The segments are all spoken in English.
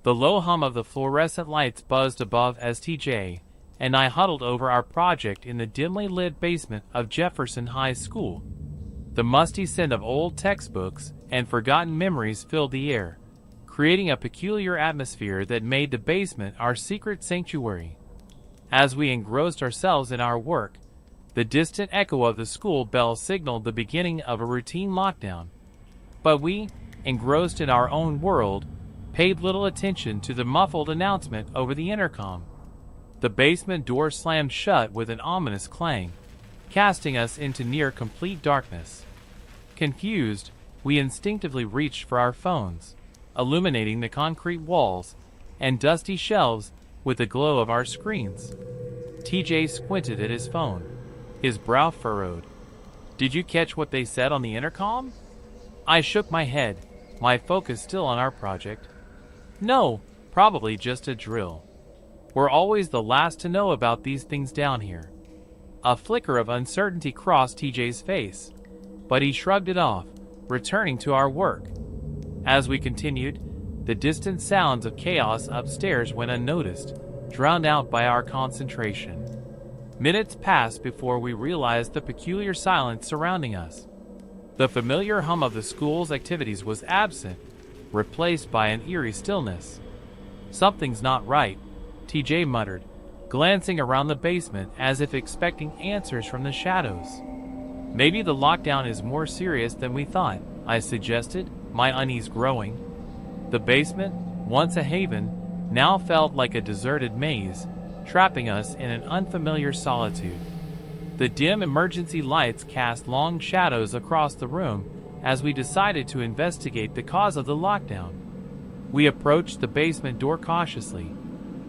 The low hum of the fluorescent lights buzzed above as TJ and I huddled over our project in the dimly lit basement of Jefferson High School. The musty scent of old textbooks and forgotten memories filled the air, creating a peculiar atmosphere that made the basement our secret sanctuary. As we engrossed ourselves in our work, the distant echo of the school bell signaled the beginning of a routine lockdown. But we, engrossed in our own world, paid little attention to the muffled announcement over the intercom. The basement door slammed shut with an ominous clang, casting us into near complete darkness. Confused, we instinctively reached for our phones, illuminating the concrete walls and dusty shelves with the glow of our screens. TJ squinted at his phone, his brow furrowed. "Did you catch what they said on the intercom?" I shook my head, my focus still on our project. "No, probably just a drill. We're always the last to know about these things down here." A flicker of uncertainty crossed TJ's face, but he shrugged it off, returning to our work. As we continued, the distant sounds of chaos upstairs went unnoticed, drowned out by our concentration. Minutes passed before we realized the peculiar silence surrounding us. The familiar hum of the school's activities was absent, replaced by an eerie stillness. "Something's not right," TJ muttered, glancing around the basement as if expecting answers from the shadows. "Maybe the lockdown is more serious than we thought," I suggested, my unease growing. The basement, once a haven, now felt like a deserted maze, trapping us in an unfamiliar solitude. The dim emergency lights cast long shadows across the room as we decided to investigate the cause of the lockdown. We approached the basement door cautiously,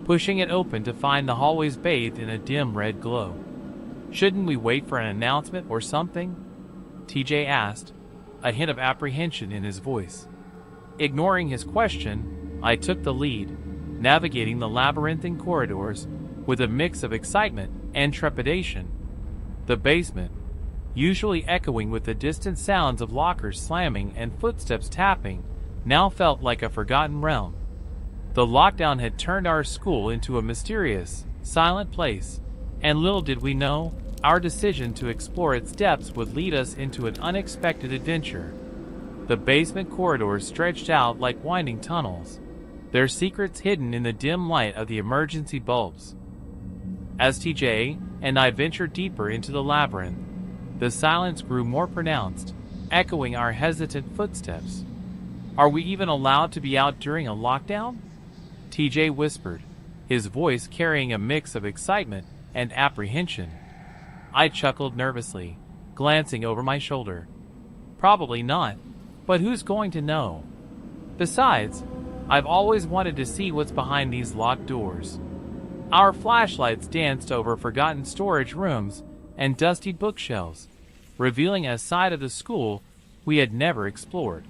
pushing it open to find the hallways bathed in a dim red glow. "Shouldn't we wait for an announcement or something?" TJ asked, a hint of apprehension in his voice. Ignoring his question, I took the lead, navigating the labyrinthine corridors with a mix of excitement and trepidation. The basement, usually echoing with the distant sounds of lockers slamming and footsteps tapping, now felt like a forgotten realm. The lockdown had turned our school into a mysterious, silent place, and little did we know, our decision to explore its depths would lead us into an unexpected adventure. The basement corridors stretched out like winding tunnels, their secrets hidden in the dim light of the emergency bulbs. As TJ and I ventured deeper into the labyrinth, the silence grew more pronounced, echoing our hesitant footsteps. "Are we even allowed to be out during a lockdown?" TJ whispered, his voice carrying a mix of excitement and apprehension. I chuckled nervously, glancing over my shoulder. "Probably not, but who's going to know? Besides, I've always wanted to see what's behind these locked doors." Our flashlights danced over forgotten storage rooms and dusty bookshelves, revealing a side of the school we had never explored.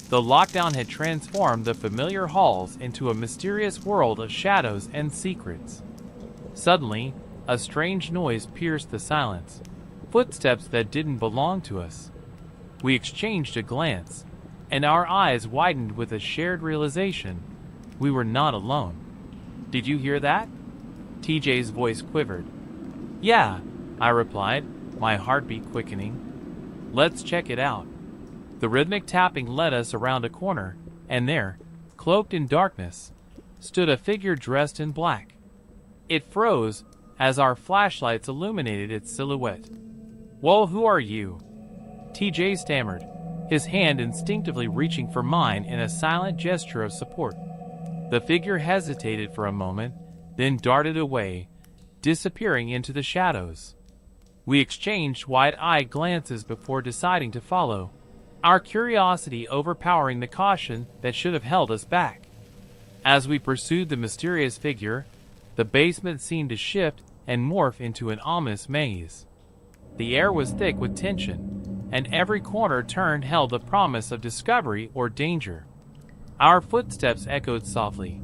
The lockdown had transformed the familiar halls into a mysterious world of shadows and secrets. Suddenly, a strange noise pierced the silence, footsteps that didn't belong to us. We exchanged a glance, and our eyes widened with a shared realization we were not alone. "Did you hear that?" TJ's voice quivered. "Yeah," I replied, my heartbeat quickening. "Let's check it out." The rhythmic tapping led us around a corner, and there, cloaked in darkness, stood a figure dressed in black. It froze as our flashlights illuminated its silhouette. "Whoa, who are you?" TJ stammered, his hand instinctively reaching for mine in a silent gesture of support. The figure hesitated for a moment, then darted away, disappearing into the shadows. We exchanged wide-eyed glances before deciding to follow, our curiosity overpowering the caution that should have held us back. As we pursued the mysterious figure, the basement seemed to shift and morph into an ominous maze. The air was thick with tension, and every corner turned held the promise of discovery or danger. Our footsteps echoed softly,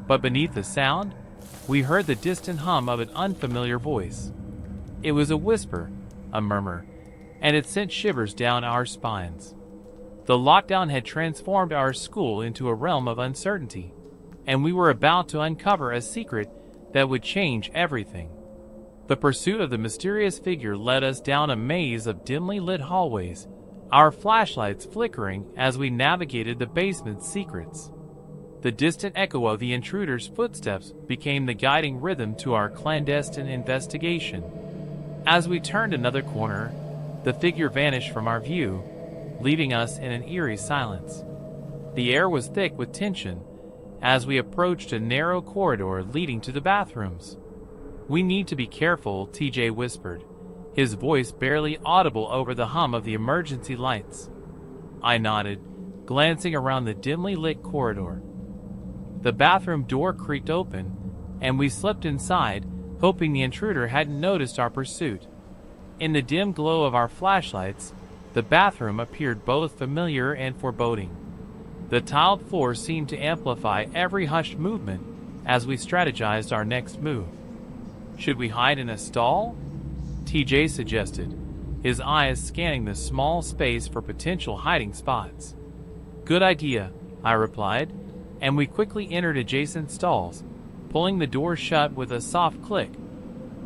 but beneath the sound, we heard the distant hum of an unfamiliar voice. It was a whisper, a murmur, and it sent shivers down our spines. The lockdown had transformed our school into a realm of uncertainty. and we were about to uncover a secret that would change everything. The pursuit of the mysterious figure led us down a maze of dimly lit hallways, our flashlights flickering as we navigated the basement's secrets. The distant echo of the intruder's footsteps became the guiding rhythm to our clandestine investigation. As we turned another corner, the figure vanished from our view, leaving us in an eerie silence. The air was thick with tension as we approached a narrow corridor leading to the bathrooms. "We need to be careful," TJ whispered, his voice barely audible over the hum of the emergency lights. I nodded, glancing around the dimly lit corridor. The bathroom door creaked open, and we slipped inside, hoping the intruder hadn't noticed our pursuit. In the dim glow of our flashlights, the bathroom appeared both familiar and foreboding. The tiled floor seemed to amplify every hushed movement as we strategized our next move. "Should we hide in a stall?" TJ suggested, his eyes scanning the small space for potential hiding spots. "Good idea," I replied, and we quickly entered adjacent stalls, pulling the door shut with a soft click.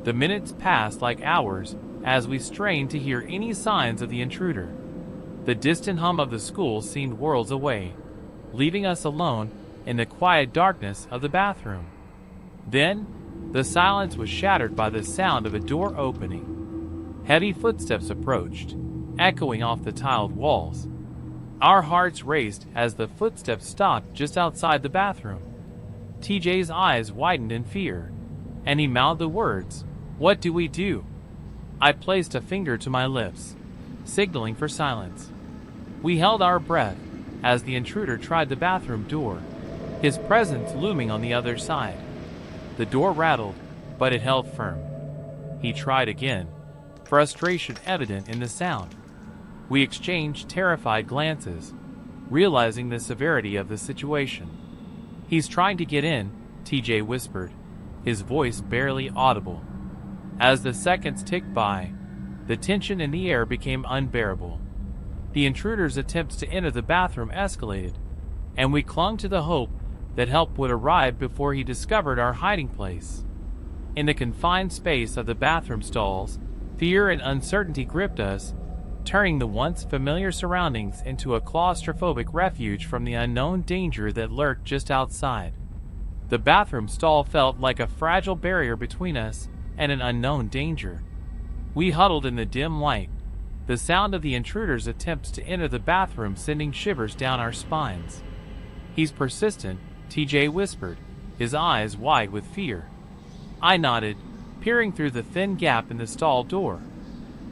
The minutes passed like hours as we strained to hear any signs of the intruder. The distant hum of the school seemed worlds away, leaving us alone in the quiet darkness of the bathroom. Then, the silence was shattered by the sound of a door opening. Heavy footsteps approached, echoing off the tiled walls. Our hearts raced as the footsteps stopped just outside the bathroom. TJ's eyes widened in fear, and he mouthed the words, "What do we do?" I placed a finger to my lips, signaling for silence. We held our breath as the intruder tried the bathroom door, his presence looming on the other side. The door rattled, but it held firm. He tried again, frustration evident in the sound. We exchanged terrified glances, realizing the severity of the situation. "He's trying to get in," TJ whispered, his voice barely audible. As the seconds ticked by, the tension in the air became unbearable. The intruder's attempts to enter the bathroom escalated, and we clung to the hope that help would arrive before he discovered our hiding place. In the confined space of the bathroom stalls, fear and uncertainty gripped us, turning the once familiar surroundings into a claustrophobic refuge from the unknown danger that lurked just outside. The bathroom stall felt like a fragile barrier between us and an unknown danger. We huddled in the dim light, the sound of the intruder's attempts to enter the bathroom sending shivers down our spines. "He's persistent," TJ whispered, his eyes wide with fear. I nodded, peering through the thin gap in the stall door.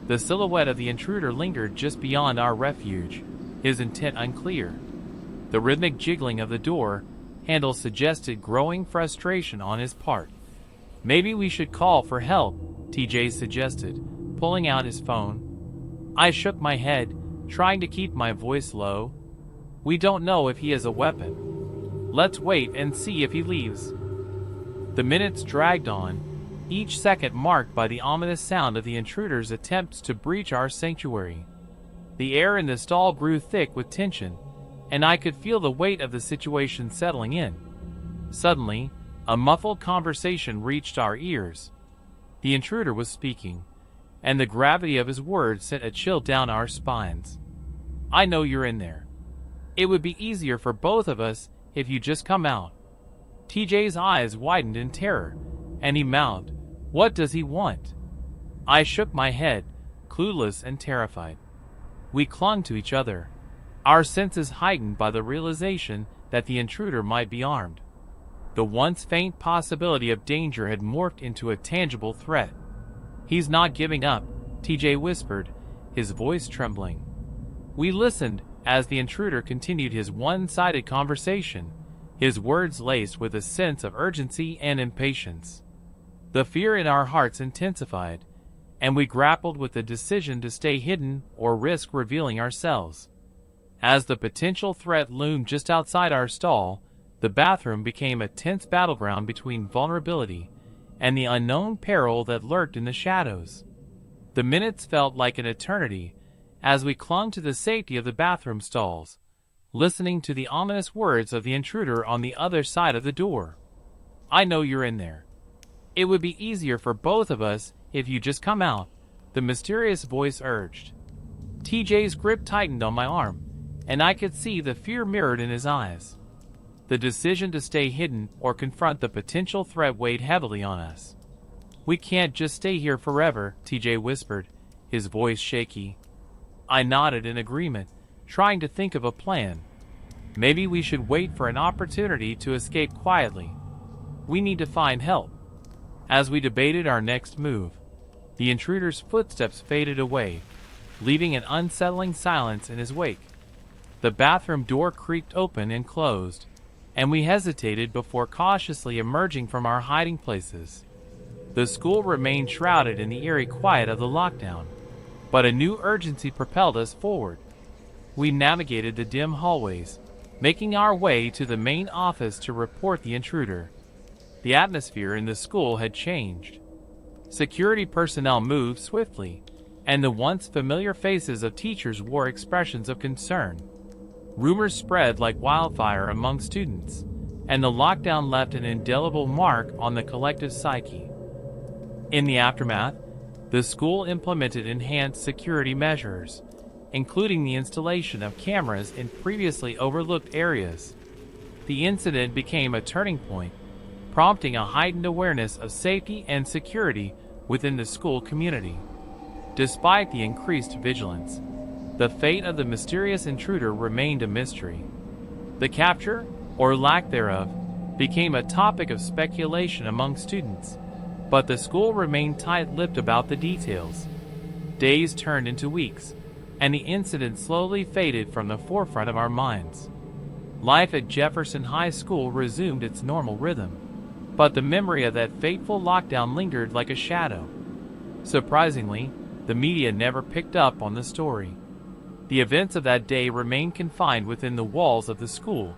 The silhouette of the intruder lingered just beyond our refuge, his intent unclear. The rhythmic jiggling of the door handle suggested growing frustration on his part. "Maybe we should call for help," TJ suggested, pulling out his phone. I shook my head, trying to keep my voice low. "We don't know if he has a weapon. Let's wait and see if he leaves." The minutes dragged on, each second marked by the ominous sound of the intruder's attempts to breach our sanctuary. The air in the stall grew thick with tension, and I could feel the weight of the situation settling in. Suddenly, a muffled conversation reached our ears. The intruder was speaking, and the gravity of his words sent a chill down our spines. "I know you're in there. It would be easier for both of us if you just come out." TJ's eyes widened in terror, and he mouthed, "What does he want?" I shook my head, clueless and terrified. We clung to each other, our senses heightened by the realization that the intruder might be armed. The once faint possibility of danger had morphed into a tangible threat. "He's not giving up," TJ whispered, his voice trembling. We listened as the intruder continued his one-sided conversation, his words laced with a sense of urgency and impatience. The fear in our hearts intensified, and we grappled with the decision to stay hidden or risk revealing ourselves. As the potential threat loomed just outside our stall, the bathroom became a tense battleground between vulnerability and the unknown peril that lurked in the shadows. The minutes felt like an eternity as we clung to the safety of the bathroom stalls, listening to the ominous words of the intruder on the other side of the door. "I know you're in there. It would be easier for both of us if you just come out," the mysterious voice urged. TJ's grip tightened on my arm, and I could see the fear mirrored in his eyes. The decision to stay hidden or confront the potential threat weighed heavily on us. "We can't just stay here forever," TJ whispered, his voice shaky. I nodded in agreement, trying to think of a plan. Maybe we should wait for an opportunity to escape quietly. We need to find help. As we debated our next move, the intruder's footsteps faded away, leaving an unsettling silence in his wake. The bathroom door creaked open and closed, and we hesitated before cautiously emerging from our hiding places. The school remained shrouded in the eerie quiet of the lockdown, but a new urgency propelled us forward. We navigated the dim hallways, making our way to the main office to report the intruder. The atmosphere in the school had changed. Security personnel moved swiftly, and the once familiar faces of teachers wore expressions of concern. Rumors spread like wildfire among students, and the lockdown left an indelible mark on the collective psyche. In the aftermath, the school implemented enhanced security measures, including the installation of cameras in previously overlooked areas. The incident became a turning point, prompting a heightened awareness of safety and security within the school community. Despite the increased vigilance, the fate of the mysterious intruder remained a mystery. The capture, or lack thereof, became a topic of speculation among students, but the school remained tight-lipped about the details. Days turned into weeks, and the incident slowly faded from the forefront of our minds. Life at Jefferson High School resumed its normal rhythm, but the memory of that fateful lockdown lingered like a shadow. Surprisingly, the media never picked up on the story. The events of that day remained confined within the walls of the school,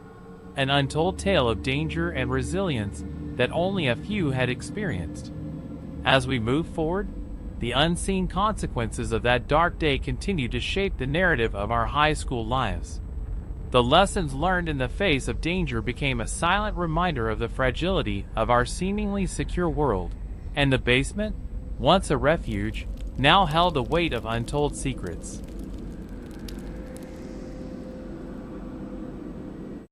an untold tale of danger and resilience that only a few had experienced. As we moved forward, the unseen consequences of that dark day continued to shape the narrative of our high school lives. The lessons learned in the face of danger became a silent reminder of the fragility of our seemingly secure world, and the basement, once a refuge, now held the weight of untold secrets.